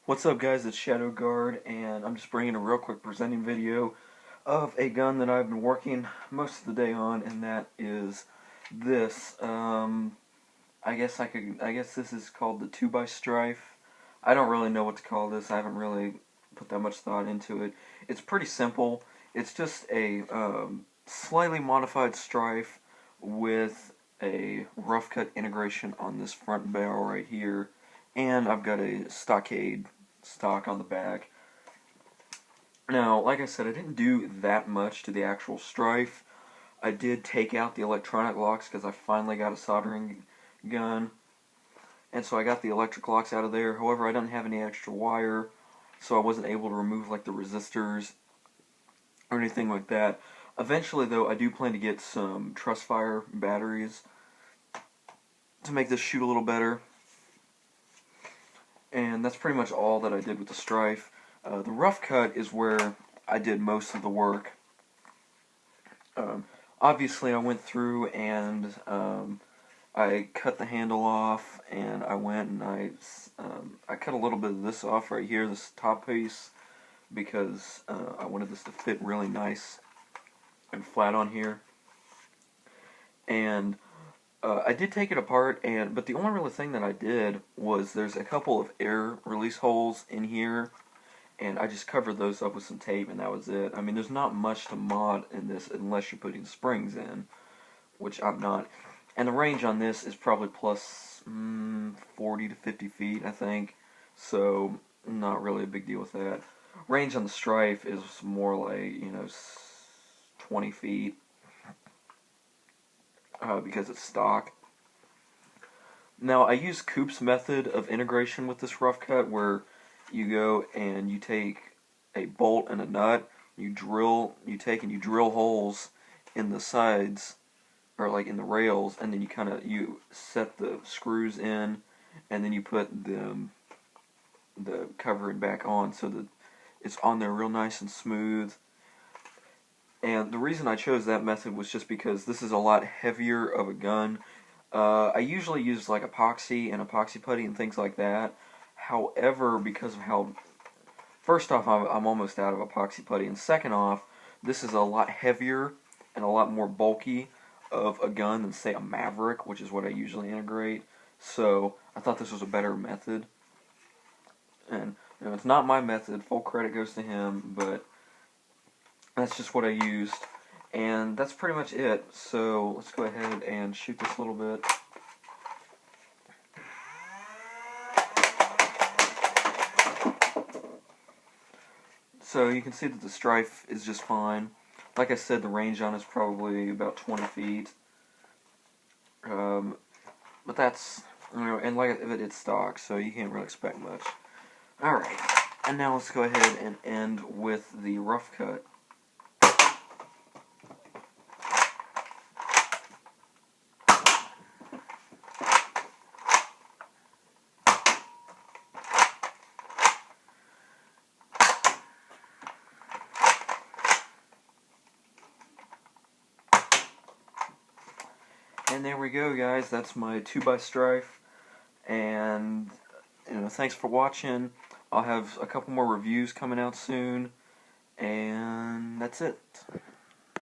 What's up guys, it's Shadow Guard, and I'm just bringing a real quick presenting video of a gun that I've been working most of the day on, and that is this. I guess this is called the 2x Stryfe. I don't really know what to call this. I haven't really put that much thought into it. It's pretty simple. It's just a slightly modified Stryfe with a rough cut integration on this front barrel right here. And I've got a stockade stock on the back. Now, like I said, I didn't do that much to the actual Stryfe. I did take out the electronic locks because I finally got a soldering gun. And so I got the electric locks out of there. However, I don't have any extra wire, so I wasn't able to remove like the resistors or anything like that. Eventually, though, I do plan to get some truss fire batteries to make this shoot a little better. And that's pretty much all that I did with the Stryfe. The rough cut is where I did most of the work. Obviously, I went through and I cut the handle off, and I went and I cut a little bit of this off right here, this top piece, because I wanted this to fit really nice and flat on here. And I did take it apart, but the only real thing that I did was there's a couple of air release holes in here, and I just covered those up with some tape, and that was it. I mean, there's not much to mod in this unless you're putting springs in, which I'm not. And the range on this is probably plus 40 to 50 feet, I think, so not really a big deal with that. Range on the Stryfe is more like, 20 feet. Because it's stock. Now, I use Coop's method of integration with this rough cut, where you go and you take a bolt and a nut, you drill holes in the sides, or like in the rails, and then you set the screws in, and then you put the covering back on so that it's on there real nice and smooth. And the reason I chose that method was just because this is a lot heavier of a gun. I usually use like epoxy and epoxy putty and things like that. However, because of how... First off, I'm almost out of epoxy putty. And second off, this is a lot heavier and a lot more bulky of a gun than, say, a Maverick, which is what I usually integrate. So I thought this was a better method. And it's not my method. Full credit goes to him, but... that's just what I used, and that's pretty much it. So let's go ahead and shoot this a little bit. So you can see that the Stryfe is just fine. Like I said, the range on it is probably about 20 feet. But that's, and like it's stock, so you can't really expect much. Alright, and now let's go ahead and end with the rough cut. And there we go, guys. That's my 2x Stryfe. And, thanks for watching. I'll have a couple more reviews coming out soon. And that's it.